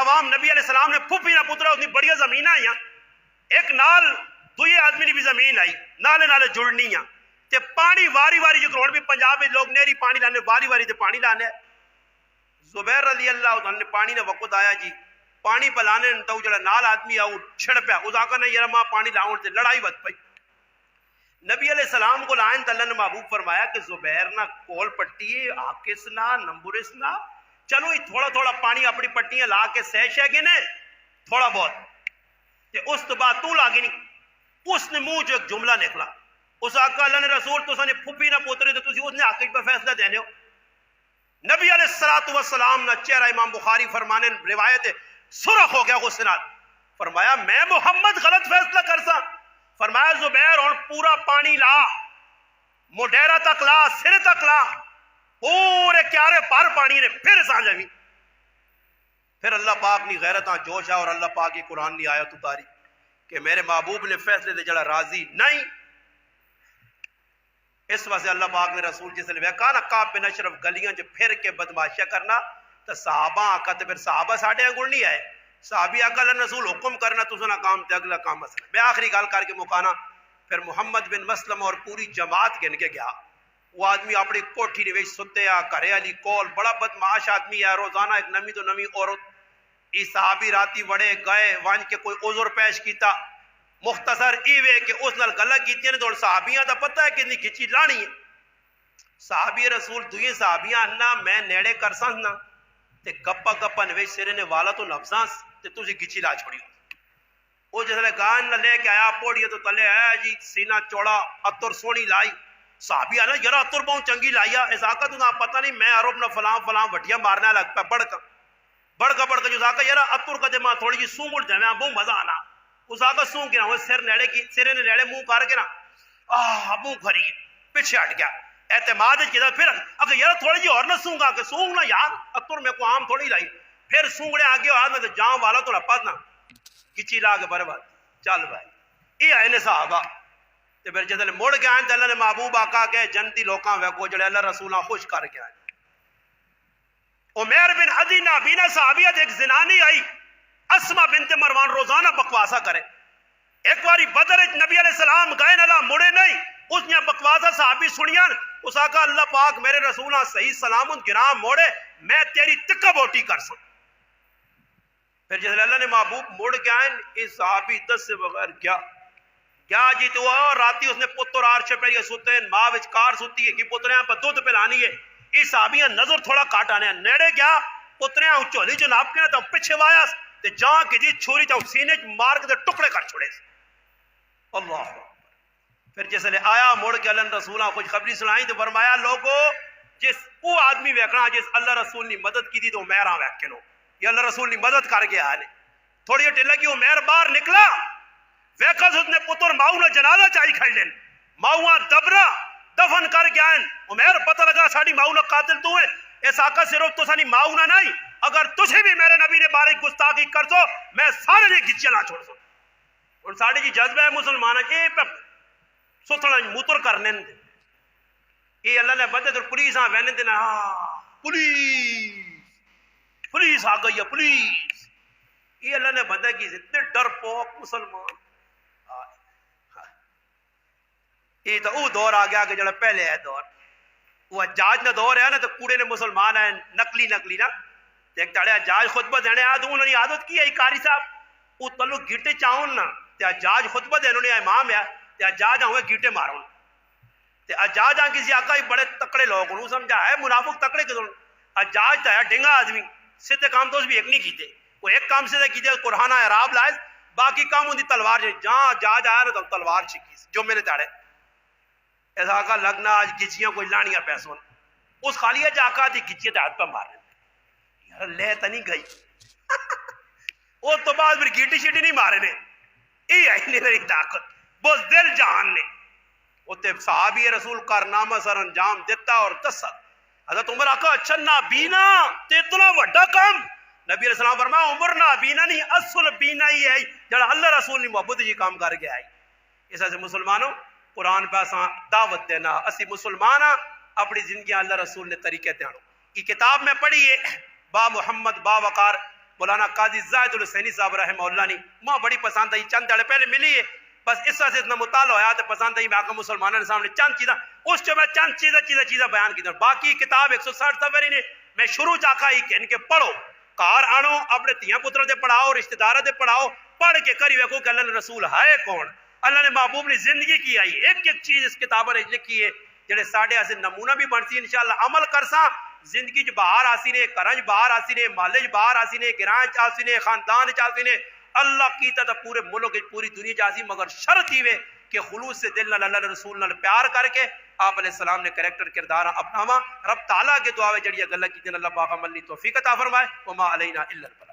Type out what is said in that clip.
عوام نبی علیہ السلام نے پھپھی نہ پترا اتنی بڑی زمین آئی ایک نال دوئی آدمی نے بھی زمین آئی نالے نالے جڑنی تے پانی واری واری جو کروڑ بھی پنجاب میں لوگ نیری پانی لانے واری واری تے پانی لانے زبیر رضی اللہ عنہ نے پانی نے وقت آیا جی پانی پلانے تو جڑا نال آدمی آؤ چھڑ پیا اس آقا نے یار ماں پانی لاؤں تے لڑائی بد پئی نبی علیہ السلام کو لائن اللہ نے محبوب فرمایا کہ زبیر نہ کول پٹی آکس نہ نمبرس نہ چلو ہی تھوڑا تھوڑا پانی اپنی پٹیاں لا کے سیش ہے گنے تھوڑا بہت تے اس تو بعد تو لاگی نہیں اس نے منہ جو ایک جملہ نکلا اس آقا اللہ نے رسول تو سنے پھپھی نہ پوترے تو تسی اس نے آقا پر فیصلہ دینے ہو نبی علیہ السلام نہ چہرہ امام بخاری فرمانے روایت سرخ ہو گیا غصے نال فرمایا میں محمد غلط فیصلہ کر سا فرمایا زبیر اور پورا پانی لا موڈیرا تک لا سر تک لا پورے کیارے پر پانی نے پھر سانجھوی پھر اللہ پاک نے غیرتاں جوش ہے اور اللہ پاک کی قرآن نے آیت اتاری کہ میرے محبوب نے فیصلے دے جڑا راضی نہیں اس واسطے اللہ پاک نے رسول جس نے کہا نا کعب بن اشرف گلیاں جو پھر کے بدماشیاں کرنا تو صحابہ آقا تو پھر صحابہ ساڑھے انگل نہیں آئے صحابی آقا اللہ رسول حکم کرنا تو سنا کام تے اگلا کام مسئلہ میں آخری گال کر کے مکانا پھر محمد بن مسلم اور پوری جماعت گن کے گیا وہ آدمی اپنی کوٹھی نے ویچ ستے آ کرے علی کول بڑا بدمعاش آدمی ہے روزانہ ایک نمی تو نمی عورت اس صحابی راتی وڑے گئے وان کے کوئی عذر پیش کیتا مختصر ایوے کہ اس نال گلہ کیتی نے تو صحابیاں دا پتہ ہے کتنی کھچی لانی ہے صحابی رسول دوئے صحابیاں انہا میں نیڑے کر سننا تے گپا گپا نویش سرے نے والا تو لفظاں تے تُسی گچی لا چھوڑی وہ جس لئے گان نہ لے کے آیا پوڑی تو تلے ہے جی سینہ چوڑا اتر سونی لائی صحابی آنا یرا اتر بہن چنگی لائیا اس آقا تو نہ پتہ نہیں میں عرب نہ فلان وٹیا مارنا لگ پہ بڑھ کا جو آقا یرا اتر کا دے ماں تھوڑی جی سوں مڑ جائے بہن مزہ آنا اس آقا سوں کے نا وہ سرے نے نیڑے منہ کر کے نا منہ کھری پیچھے ہٹ گیا اعتماد کیا پھر اگر یار تھوڑی جی اور نہ سوں گا کہ سوں نا یار اتر میں کو عام تھوڑی لائی پھر سونگڑے آگے آج میں جام والا تو رپا نا کچی لا کے برباد چل بھائی یہ آئے نے صحابہ تے پھر جس نے مڑ کے آئیں تے اللہ نے محبوب آقا کے جنتی لوکاں ویکو جڑے اللہ رسولہ خوش کر کے آئے عمیر بن عدی نابینا صحابیت ایک زنانی آئی اسما بنت مروان روزانہ بکواسا کرے ایک باری بدر نبی علیہ السلام گئے نہ مڑے نہیں اس نے بکواسا صحابی سنیاں اس آقا اللہ پاک میرے رسولہ صحیح سلامت گرام موڑے میں تیری تکہ بوٹی کر سکوں پھر جس اللہ نے محبوب مڑ کے آئیں اس صحابی دس سے بغیر کیا جی تو راتی اس نے پتر آرچے پہ یہ سوتے ہیں ماں وچکار سوتی ہے کہ پتریاں پہ دودھ پلانی ہے اس صحابیاں نظر تھوڑا کاٹ آنے ہیں نیڑے گیا پتریاں چولی جو ناپ کے تو پچھے وایا تے جہاں کی جی چھوری تو سینے مار کے ٹکڑے کر چھوڑے اللہ پھر جس نے آیا مڑ کے اللہ رسولہ کچھ خبری سنائی تو فرمایا لوگو جس وہ آدمی ویکھنا جس اللہ رسول نے مدد کی تھی تو میرا ویکھ کے لو یہ اللہ رسول نے مدد کر کے آنے تھوڑی ٹھیک لگی عمیر باہر نکلا ویکھا اس نے پتر ماؤں نے جنازہ چاہی کھڑ لین ماؤں دبرا دفن کر کے آئیں عمیر پتہ لگا ساڑی ماؤں نے قاتل تو ہے اس آقا صرف تو سانی ماؤں نہ نہیں اگر تجھے بھی میرے نبی نے بارے گستاخی کر دو میں سارے نے گچیا نہ چھوڑ سو اور ساڑی جی جذبہ ہے مسلمانہ یہ پہ سوچنا موتر کرنے دے یہ اللہ نے بدے تو پولیس ہاں وینے دینا پولیس آ گئی ہے پولیس یہ اللہ نے بدے کی اتنے ڈر پوک مسلمان یہ تو وہ دور آ گیا کہ جڑا پہلے ہے دور وہ حجاج نہ دور ہے نا تو کوڑے نے مسلمان ہیں نقلی نا ایک تاڑے حجاج خطبہ دینے آیا تو انہوں نے عادت کی ہے کاری صاحب وہ تلو گیٹے چاہون نا تے حجاج خطبہ دینے انہوں نے امام ہے تے حجاج ہوئے گیٹے مارون تے حجاج آن کسی آقا ہی بڑے تکڑے لوگ انہوں سمجھا ہے منافق تکڑے کے دونوں حجاج تا ہے ڈنگا آدمی سیدھے کام تو اس بھی ایک نہیں کیتے وہ ایک کام سیدھے کیتے قرآن عراب لائز باقی کام ان دی تلوار جہاں حجاج آیا نا تو تلوار چکی جو میرے تاڑے ایسا آقا لگنا آج گچیاں کوئی لانیاں پیسوں اس خالیہ جا آقا دی گچیاں تے ہاتھ پہ مارنے یار لے تا نہیں گئی وہ تو بعد پھر گیٹی شیٹی نہیں مارے نے یہ آئی نہیں میری طاقت بس دل جہان نے وہ تے صحابی رسول کارنامہ سر انجام دیتا اور دسا حضرت عمر آقا اچھا نابینا تے اتنا وڈا کام نبی علیہ السلام فرمایا عمر نابینا نہیں اصل بینا ہی ہے جڑا اللہ رسول نے محبت جی کام کر کے آئی اس سے مسلمانوں قرآن پہ اساں دعوت دینا اسی مسلمان اپنی زندگی اللہ رسول نے طریقے دیانو یہ کتاب میں پڑھی ہے با محمد با وقار مولانا قاضی زاہد الحسینی صاحب رحمہ اللہ نے ماں بڑی پسند آئی، چند دہڑے پہلے ملی ہے، بس اس سے اتنا مطالعہ ہویا تو پسند آئی، میں آقا مسلمانوں کے سامنے چند چیزاں اس جو میں چند چیزیں بیان کی دوں، باقی کتاب 160 صفحے نے میں شروع چاہا ہی کہ ان کے پڑھو، کار آنو، اپنے تیاں پتروں سے پڑھاؤ، رشتہ داروں سے پڑھاؤ، پڑھ کے کری ویکھو کہ اللہ نے رسول ہے کون، اللہ نے محبوب نے زندگی کی آئی، ایک ایک چیز اس کتاب نے لکھی ہے جڑے ساڈے اسے نمونہ بھی بنسی انشاءاللہ عمل کرساں، زندگی چ باہر آسی نے، کرنج باہر آسی نے، مالج باہر آسی نے، گران چ آسی نے، خاندان چ آسی نے، اللہ کیتا تا پورے ملک پوری دنیا چ آسی، مگر شرط ہی وے کہ خلوص سے دل نال اللہ رسول نال پیار کر کے آپ علیہ السلام نے کریکٹر کردار اپناواں، رب تعالیٰ کے دعا جڑی گلاں کیتیں اللہ پاک عمل دی توفیق عطا فرمائے، وما علینا الا البلاغ۔